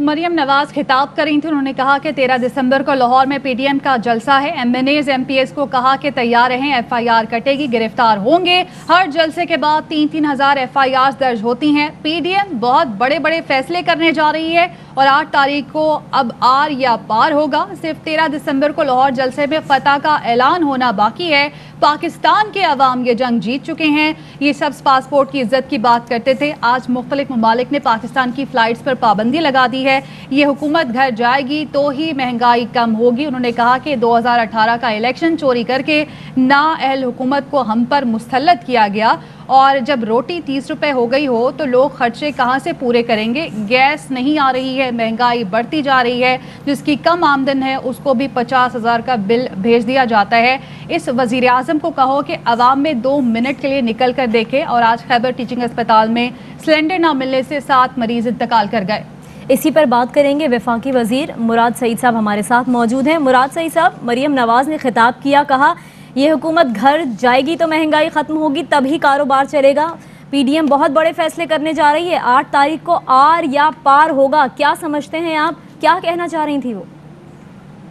मरियम नवाज खिताब कर रही थी। उन्होंने कहा कि 13 दिसंबर को लाहौर में पीडीएम का जलसा है। एमएनएज एमपीएस को कहा कि तैयार रहें, एफआईआर कटेगी, गिरफ्तार होंगे। हर जलसे के बाद 3-3 हज़ार एफआईआर दर्ज होती हैं। पीडीएम बहुत बड़े बड़े फैसले करने जा रही है और 8 तारीख को अब आर या पार होगा। सिर्फ 13 दिसंबर को लाहौर जलसे में फतह का ऐलान होना बाकी है। पाकिस्तान के अवाम ये जंग जीत चुके हैं। ये शख्स पासपोर्ट की इज्जत की बात करते थे। आज मुख्तलिफ ममालिक ने पाकिस्तान की फ़्लाइट्स पर पाबंदी लगा दी है। ये हुकूमत घर जाएगी तो ही महंगाई कम होगी। उन्होंने कहा कि 2018 का इलेक्शन चोरी करके नाअहल हुकूमत को हम पर मुस्तलत किया गया और जब रोटी 30 रुपए हो गई हो तो लोग खर्चे कहाँ से पूरे करेंगे। गैस नहीं आ रही है, महंगाई बढ़ती जा रही है। जिसकी कम आमदन है उसको भी 50,000 का बिल भेज दिया जाता है। इस वज़ीर आज़म को कहो कि अवाम में 2 मिनट के लिए निकल कर देखे। और आज खैबर टीचिंग अस्पताल में सिलेंडर न मिलने से 7 मरीज इंतकाल कर गए। इसी पर बात करेंगे। वफाकी वज़ीर मुराद सईद साहब हमारे साथ मौजूद हैं। मुराद सईद साहब, मरियम नवाज ने खिताब किया, कहा ये हुकूमत घर जाएगी तो महंगाई ख़त्म होगी, तभी कारोबार चलेगा। पीडीएम बहुत बड़े फैसले करने जा रही है। 8 तारीख को आर या पार होगा, क्या समझते हैं आप, क्या कहना चाह रही थी वो?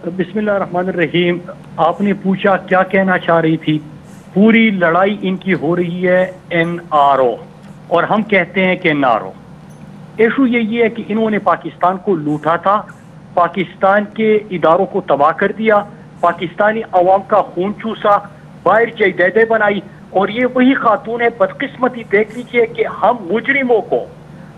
बिस्मिल्लाहिर्रहमानिर्रहीम। आपने पूछा क्या कहना चाह रही थी। पूरी लड़ाई इनकी हो रही है एनआरओ और हम कहते हैं कि नारो। इशू यही है कि इन्होंने पाकिस्तान को लूटा था, पाकिस्तान के इदारों को तबाह कर दिया, पाकिस्तानी अवाम का खून चूसा, बाहर जायदादें बनाई। और ये वही खातून है, बदकिस्मती देख लीजिए कि हम मुजरिमों को,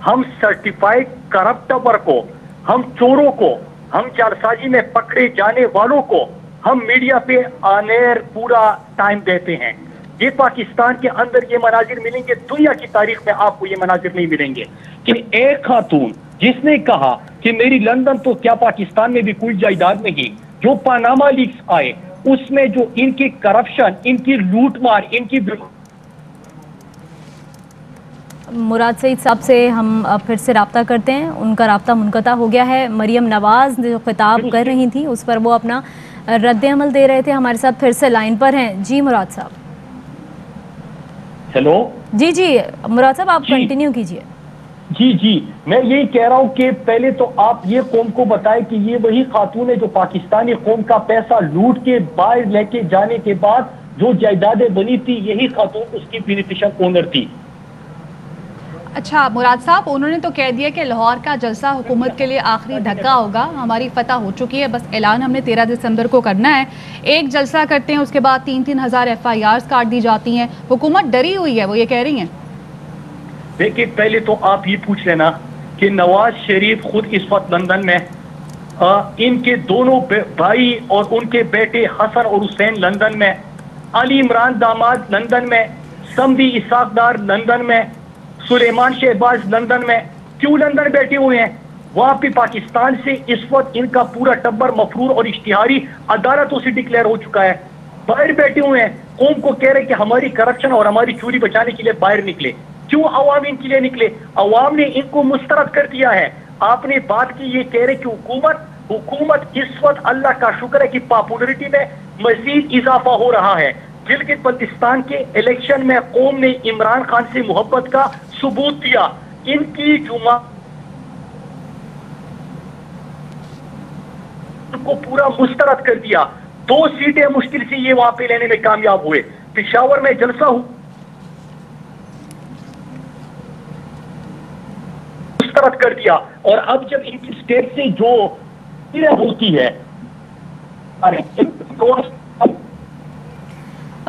हम सर्टिफाइड करप्टर को, हम चोरों को, हम जालसाजी में पकड़े जाने वालों को हम मीडिया पे आनेर पूरा टाइम देते हैं। ये पाकिस्तान के अंदर ये मनाजिर मिलेंगे, दुनिया की तारीख में आपको ये मनाजिर नहीं मिलेंगे कि एक खातून जिसने कहा कि मेरी लंदन तो क्या पाकिस्तान में भी कोई जायदाद नहीं। जो पानामा लीक्स आए उसमें जो इनकी करप्शन, इनकी लूटमार, इनकी मुराद सईद साहब से हम फिर से रब्ता करते हैं। उनका रब्ता मुनक़ता हो गया है। मरियम नवाज जो खिताब कर रही थी उस पर वो अपना रद्द अमल दे रहे थे। हमारे साथ फिर से लाइन पर हैं। जी मुराद साहब। हेलो। जी मुराद साहब, आप कंटिन्यू कीजिए। जी मैं यही कह रहा हूं कि पहले तो आप ये कौम को बताएं कि ये वही खातून है जो पाकिस्तानी कौम का पैसा लूट के बाहर लेके जाने के बाद जो जायदादें बनी थी, यही खातून उसकी बेनिफिशियल ओनर थी। अच्छा मुराद साहब, उन्होंने तो कह दिया कि लाहौर का जलसा हुकूमत के लिए आखिरी धक्का होगा। हमारी फतह हो चुकी है, बस ऐलान हमने 13 दिसंबर को करना है। एक जलसा करते हैं, उसके बाद 3-3 हज़ार एफआईआर काट दी जाती हैं। हुकूमत डरी हुई है, वो ये कह रही हैं। देखिए, पहले तो आप ये पूछ लेना कि नवाज शरीफ खुद इस वक्त लंदन में, इनके दोनों भाई और उनके बेटे हसन और हुसैन लंदन में, अली इमरान दामाद लंदन में, समदी इसाकदार लंदन में, सुलेमान शहबाज लंदन में। क्यों लंदन बैठे हुए हैं? वहां पे पाकिस्तान से इस वक्त इनका पूरा टब्बर मफरूर और इश्तिहारी अदालतों से डिक्लेयर हो चुका है। बाहर बैठे हुए हैं, कौम को कह रहे कि हमारी करप्शन और हमारी चोरी बचाने के लिए बाहर निकले। क्यों अवाम इनके लिए निकले? अवाम ने इनको मुस्तरद कर दिया है। आपने बात की, ये कह रहे कि हुकूमत इस वक्त अल्लाह का शुक्र है कि पॉपुलरिटी में मजीद इजाफा हो रहा है। गिलगित बल्तिस्तान के इलेक्शन में कौम ने इमरान खान से मोहब्बत का सबूत दिया। इनकी जुमा को पूरा मुस्तरद कर दिया। 2 सीटें मुश्किल से ये वहां पे लेने में कामयाब हुए। पेशावर में जलसा मुस्तरद कर दिया। और अब जब इनकी स्टेट से जो होती है,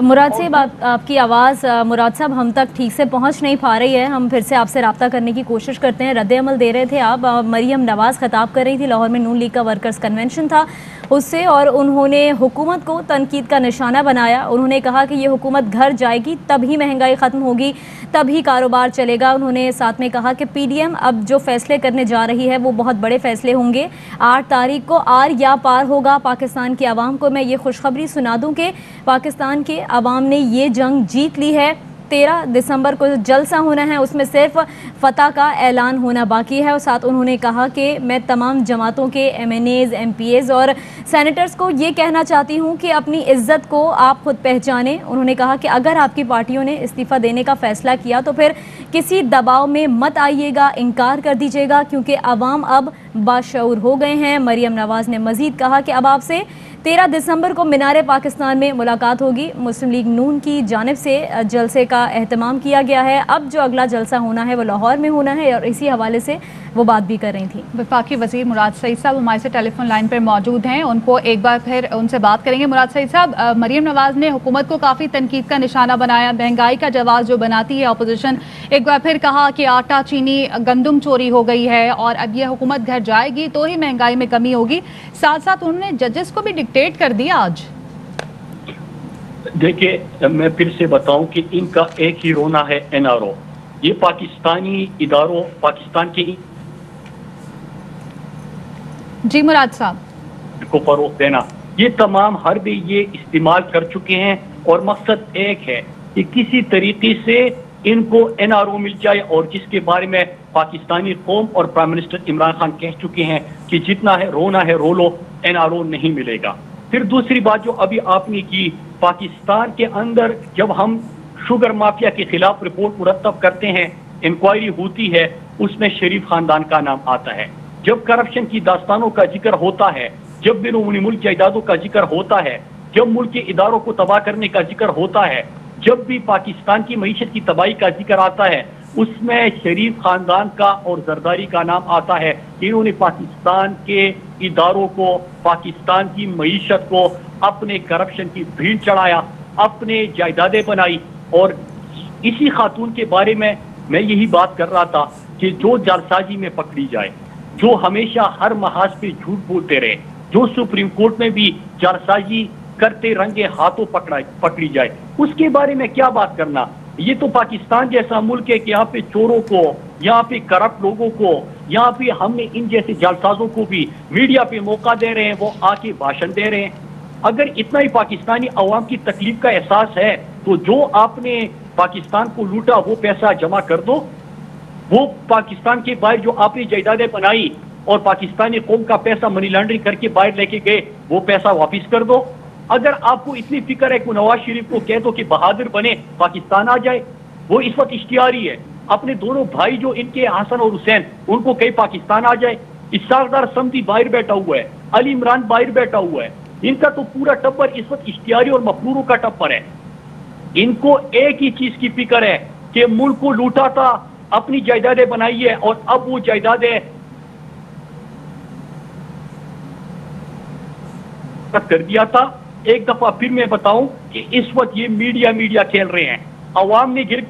मुराद से आपकी आवाज़ मुराद साहब हम तक ठीक से पहुंच नहीं पा रही है। हम फिर से आपसे रब्ता करने की कोशिश करते हैं। रद्द अमल दे रहे थे आप। मरियम नवाज खिताब कर रही थी। लाहौर में नून लीग का वर्कर्स कन्वेंशन था उससे, और उन्होंने हुकूमत को तनकीद का निशाना बनाया। उन्होंने कहा कि ये हुकूमत घर जाएगी तभी महंगाई ख़त्म होगी, तभी कारोबार चलेगा। उन्होंने साथ में कहा कि पीडीएम अब जो फैसले करने जा रही है वो बहुत बड़े फैसले होंगे। 8 तारीख को आर या पार होगा। पाकिस्तान की आवाम को मैं ये खुशखबरी सुना दूं कि पाकिस्तान के आवाम ने ये जंग जीत ली है। 13 दिसंबर को जलसा होना है, उसमें सिर्फ फतह का ऐलान होना बाकी है। और साथ उन्होंने कहा कि मैं तमाम जमातों के एमएनएज, एमपीएज और सेनेटर्स को ये कहना चाहती हूँ कि अपनी इज्जत को आप खुद पहचानें। उन्होंने कहा कि अगर आपकी पार्टियों ने इस्तीफ़ा देने का फ़ैसला किया तो फिर किसी दबाव में मत आइएगा, इनकार कर दीजिएगा, क्योंकि अवाम अब बाशऊर हो गए हैं। मरियम नवाज ने मजीद कहा कि अब आपसे 13 दिसंबर को मीनार पाकिस्तान में मुलाकात होगी। मुस्लिम लीग नून की जानिब से जलसे का एहतमाम किया गया है। अब जो अगला जलसा होना है वो लाहौर में होना है और इसी हवाले से वो बात भी कर रही थी। वफाकी वज़ीर मुराद सईद साहब हमारे से टेलीफोन लाइन पर मौजूद हैं, उनको एक बार फिर उनसे बात करेंगे। मुराद सईद साहब, मरियम नवाज ने हुकूमत को काफ़ी तनकीद का निशाना बनाया, महंगाई का जवाब जो बनाती है अपोजिशन, एक बार फिर कहा कि आटा चीनी गंदम चोरी हो गई है और अब ये हुकूमत घर जाएगी तो ही महंगाई में कमी होगी। साथ साथ उन्होंने जजेस को भी डिक्टेट कर दिया आज। देखिए, मैं फिर से बताऊं कि इनका एक ही रोना है NRO। ये पाकिस्तानी इदारों, पाकिस्तान के जी मुराद साहब को फरोग देना, ये तमाम हरबे ये इस्तेमाल कर चुके हैं और मकसद एक है कि किसी तरीके से इनको NRO मिल जाए, और जिसके बारे में पाकिस्तानी कौम और प्राइम मिनिस्टर इमरान खान कह चुके हैं कि जितना है रोना है रो लो, NRO नहीं मिलेगा। फिर दूसरी बात जो अभी आपने की, पाकिस्तान के अंदर जब हम शुगर माफिया के खिलाफ रिपोर्ट मुरतब करते हैं, इंक्वायरी होती है, उसमें शरीफ खानदान का नाम आता है। जब करप्शन की दास्तानों का जिक्र होता है, जब बैरून मुल्क जायदादों का जिक्र होता है, जब मुल्क के इदारों को तबाह करने का जिक्र होता है, जब भी पाकिस्तान की मईशत की तबाही का जिक्र आता है, उसमें शरीफ खानदान का और जरदारी का नाम आता है। इन्होंने पाकिस्तान के इदारों को, पाकिस्तान की मईशत को अपने करप्शन की भीड़ चढ़ाया, अपने जायदादें बनाई। और इसी खातून के बारे में मैं यही बात कर रहा था कि जो जालसाजी में पकड़ी जाए, जो हमेशा हर महाज पे झूठ बोलते रहे, जो सुप्रीम कोर्ट में भी जालसाजी करते रंगे हाथों पकड़ी जाए, उसके बारे में क्या बात करना। ये तो पाकिस्तान जैसा मुल्क है कि यहाँ पे चोरों को, यहाँ पे करप्ट लोगों को, यहाँ पे हमने इन जैसे जालसाजों को भी मीडिया पे मौका दे रहे हैं, वो आके भाषण दे रहे हैं। अगर इतना ही पाकिस्तानी अवाम की तकलीफ का एहसास है तो जो आपने पाकिस्तान को लूटा वो पैसा जमा कर दो। वो पाकिस्तान के बाहर जो आपने जायदादें बनाई और पाकिस्तानी कौम का पैसा मनी लॉन्ड्रिंग करके बाहर लेके गए, वो पैसा वापस कर दो। अगर आपको इतनी फिक्र है कि नवाज शरीफ को कह दो कि बहादुर बने, पाकिस्तान आ जाए। वो इस वक्त इश्तिहारी है। अपने दोनों भाई जो इनके हसन और हुसैन, उनको कहीं पाकिस्तान आ जाए। इस्साकदार समदी बाहर बैठा हुआ है, अली इमरान बाहर बैठा हुआ है। इनका तो पूरा टब्बर इस वक्त इश्तिहारी और मफरूरों का टब्बर है। इनको एक ही चीज की फिक्र है कि मुल्क को लूटा था, अपनी जायदादें बनाई है और अब वो जायदादें कर दिया था। एक दफा फिर मैं बताऊं कि इस वक्त ये मीडिया खेल रहे हैं। अवाम ने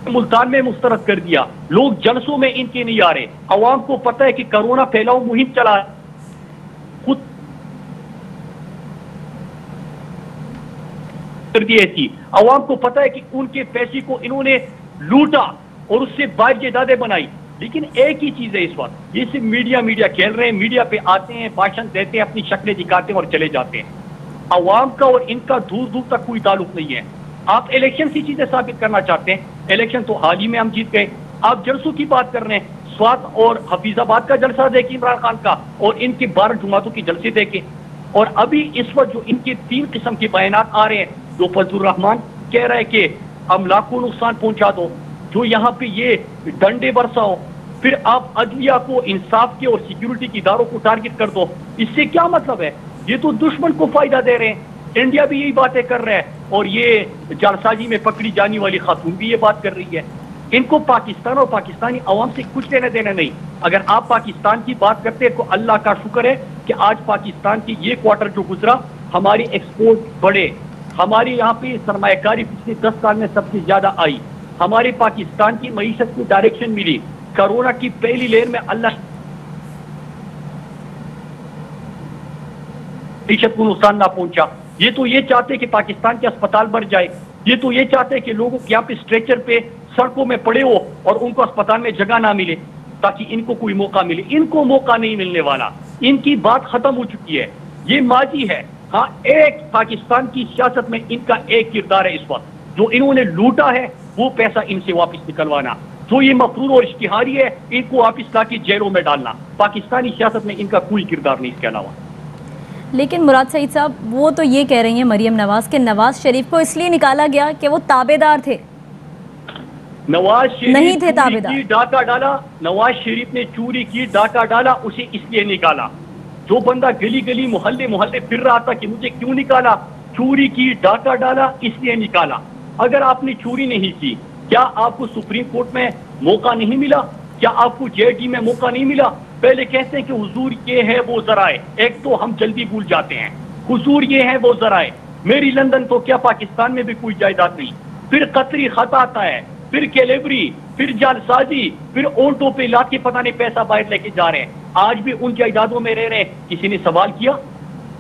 मुल्तान में मुस्तरद कर दिया, लोग जलसों में इनके नहीं आ रहे। अवाम को पता है कि कोरोना फैलाव मुहिम चला, खुद कर दिए थी। अवाम को पता है कि उनके पैसे को इन्होंने लूटा और उससे बाहर जायदादें बनाई। लेकिन एक ही चीज है इस वक्त, ये सिर्फ मीडिया खेल रहे हैं। मीडिया पे आते हैं, भाषण देते हैं, अपनी शक्लें दिखाते हैं और चले जाते हैं। अवाम का और इनका दूर दूर तक कोई ताल्लुक नहीं है। आप इलेक्शन की चीजें साबित करना चाहते हैं, इलेक्शन तो हाल ही में हम जीत गए। आप जलसों की बात कर रहे हैं, स्वात और हफीजाबाद का जलसा देखे इमरान खान का, और इनके 12 जुमातों की जलसे देखे। और अभी इस वक्त जो इनके 3 किस्म के बयानात आ रहे हैं, जो फजलुर रहमान कह रहा है कि अमलाक को नुकसान पहुंचा दो, जो यहाँ पे ये डंडे बरसाओ, फिर आप अदलिया को, इंसाफ के और सिक्योरिटी के इदारों को टारगेट कर दो। इससे क्या मतलब है? ये तो दुश्मन को फायदा दे रहे हैं। इंडिया भी यही बातें कर रहा है और ये जालसाजी में पकड़ी जाने वाली खातून भी ये बात कर रही है। इनको पाकिस्तान और पाकिस्तानी अवाम से कुछ लेना देना नहीं। अगर आप पाकिस्तान की बात करते हैं तो अल्लाह का शुक्र है कि आज पाकिस्तान की ये क्वार्टर जो गुजरा, हमारी एक्सपोर्ट बढ़े, हमारे यहाँ पे सरमायाकारी पिछले 10 साल में सबसे ज्यादा आई, हमारे पाकिस्तान की मईशत को डायरेक्शन मिली। कोरोना की पहली लहर में अल्लाह मईशत को नुकसान ना पहुंचा। ये तो ये चाहते कि पाकिस्तान के अस्पताल भर जाए, ये तो ये चाहते कि लोगों के यहाँ पे स्ट्रेचर पे सड़कों में पड़े हो और उनको अस्पताल में जगह ना मिले ताकि इनको कोई मौका मिले। इनको मौका नहीं मिलने वाला, इनकी बात खत्म हो चुकी है, ये माजी है। हाँ, एक पाकिस्तान की सियासत में इनका एक किरदार है इस वक्त, जो इन्होंने लूटा है वो पैसा इनसे वापस निकलवाना। जो ये मफरूर और इश्तिहारी है, इनको वापस लाके जेलों में डालना। पाकिस्तानी सियासत में इनका कोई किरदार नहीं इसके अलावा। लेकिन मुराद सईद साहब, वो तो ये कह रही हैं मरियम नवाज के नवाज शरीफ को इसलिए निकाला गया कि वो ताबेदार थे। नवाज शरीफ नहीं थे चोरी ताबेदार। की डाका डाला, नवाज शरीफ ने चोरी की डाका डाला, उसे इसलिए निकाला। जो बंदा गली गली मोहल्ले मोहल्ले फिर रहा था कि मुझे क्यों निकाला, चोरी की डाका डाला इसलिए निकाला। अगर आपने चोरी नहीं की, क्या आपको सुप्रीम कोर्ट में मौका नहीं मिला? क्या आपको जेडी में मौका नहीं मिला? पहले कहते हैं कि हुजूर ये है वो जराए, एक तो हम जल्दी भूल जाते हैं, हुजूर ये है वो जराए। मेरी लंदन तो क्या पाकिस्तान में भी कोई जायदाद नहीं। फिर कतरी खत आता है, फिर कैलेबरी, फिर जालसाजी, फिर ऑटो पे ला के पता नहीं पैसा बाहर लेके जा रहे हैं। आज भी उन जायदादों में रह रहे हैं। किसी ने सवाल किया?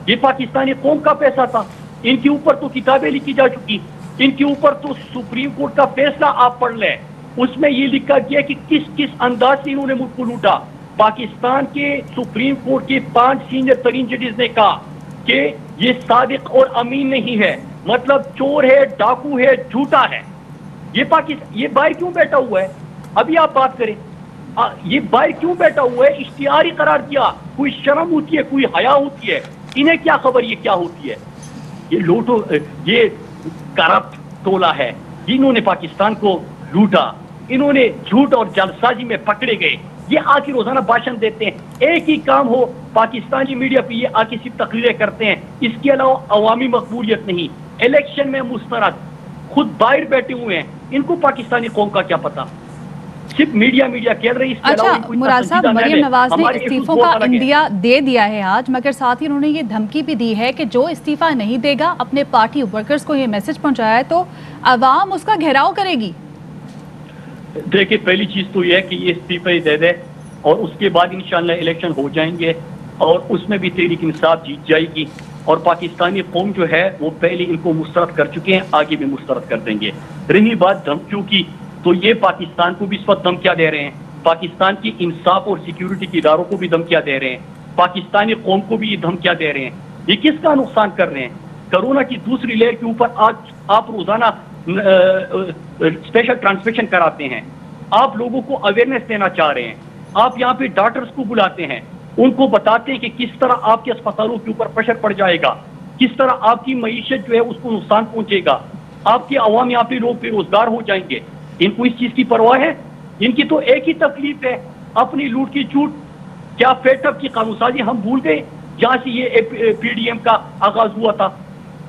ये पाकिस्तानी कौम का पैसा था। इनके ऊपर तो किताबें लिखी जा चुकी, इनके ऊपर तो सुप्रीम कोर्ट का फैसला आप पढ़ लें, उसमें ये लिखा गया कि किस किस अंदाज से इन्होंने मुल्क को लूटा। पाकिस्तान के सुप्रीम कोर्ट के 5 सीनियर तरीन जजेस ने कहा कि ये सादिक और अमीन नहीं है, मतलब चोर है, डाकू है, झूठा है। ये बाहर क्यों बैठा हुआ है? अभी आप बात करें, ये बाहर क्यों बैठा हुआ है? इश्तिहारी करार किया। कोई शर्म होती है, कोई हया होती है? इन्हें क्या खबर ये क्या होती है? ये लोटो, ये करप्ट टोला है, इन्होंने पाकिस्तान को लूटा, इन्होंने झूठ और जालसाजी में पकड़े गए। ये आके रोजाना भाषण देते हैं, एक ही काम हो पाकिस्तानी मीडिया पे ये आके सिर्फ तकरीरें करते हैं, इसके अलावा अवामी मकबूलियत नहीं। इलेक्शन में मुस्तरद, खुद बाहर बैठे हुए हैं, इनको पाकिस्तानी कौम का क्या पता? सिर्फ मीडिया कह रही है। अच्छा मुराद साहब, मरियम नवाज ने इस्तीफों का इंडिया दे दिया है आज, मगर साथ ही उन्होंने ये धमकी भी दी है कि जो इस्तीफा नहीं देगा, अपने पार्टी वर्कर्स को ये मैसेज पहुंचाया है तो अवाम उसका घेराव करेगी। देखिए, पहली चीज तो ये है कि ये इस्तीफे दे दे और उसके बाद इंशाल्लाह इलेक्शन हो जाएंगे और उसमें भी तहरीक इंसाफ जीत जाएगी और पाकिस्तानी कौम जो है वो पहले इनको मुस्तरद कर चुके हैं, आगे भी मुस्तरद कर देंगे। रही बात धमकियों की, तो ये पाकिस्तान को भी इस वक्त धमकियां दे रहे हैं, पाकिस्तान की इंसाफ और सिक्योरिटी के इदारों को भी धमकियां दे रहे हैं, पाकिस्तानी कौम को भी ये धमकियां दे रहे हैं। ये किसका नुकसान कर रहे हैं? कोरोना की दूसरी लहर के ऊपर आज आप रोजाना स्पेशल ट्रांसमिशन कराते हैं, आप लोगों को अवेयरनेस देना चाह रहे हैं, आप यहाँ पे डॉक्टर्स को बुलाते हैं, उनको बताते हैं कि किस तरह आपके अस्पतालों के ऊपर प्रेशर पड़ जाएगा, किस तरह आपकी मईशत जो है उसको नुकसान पहुंचेगा, आपके अवाम यहाँ पे लोग बेरोजगार हो जाएंगे। इनको इस चीज की परवाह है? इनकी तो एक ही तकलीफ है, अपनी लूट की झूठ। क्या फेटअप की कानूनसाजी हम भूल गए जहां से ये पीडीएम का आगाज हुआ था?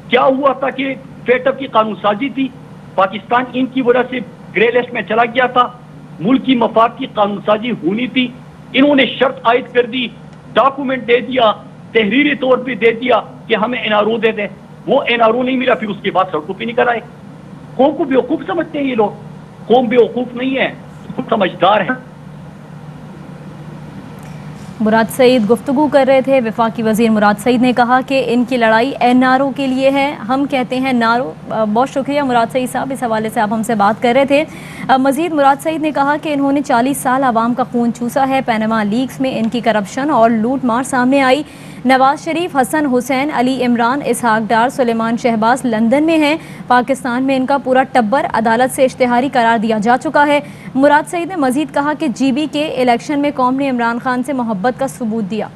क्या हुआ था कि फेटअप की कानूनसाजी थी, पाकिस्तान इनकी वजह से ग्रे लिस्ट में चला गया था, मुल्क की मफाद की कानूनसाजी होनी थी, इन्होंने शर्त आयद कर दी, डॉक्यूमेंट दे दिया, तहरीरी तौर पे दे दिया कि हमें एनआरओ दे दें, वो एनआरओ नहीं मिला, फिर उसके बाद सड़कों पे निकल आए। कौम को बेवकूफ समझते हैं ये लोग। कौम बेवकूफ नहीं है, खुद समझदार है। मुराद सईद गुफ्तगू कर रहे थे। वफाकी वजीर मुराद सईद ने कहा कि इनकी लड़ाई एनआरओ के लिए है, हम कहते हैं नारो। बहुत शुक्रिया मुराद सईद साहब, इस हवाले से आप हमसे बात कर रहे थे। मजीद मुराद सईद ने कहा कि इन्होंने 40 साल आवाम का खून चूसा है। पैनमा लीक्स में इनकी करप्शन और लूट मार सामने आई। नवाज शरीफ, हसन हुसैन, अली इमरान, इसहाक डार, सुलेमान शहबाज लंदन में हैं। पाकिस्तान में इनका पूरा टब्बर अदालत से इश्तिहारी करार दिया जा चुका है। मुराद सईद ने मजीद कहा कि जीबी के इलेक्शन में कौम ने इमरान खान से मोहब्बत का सबूत दिया।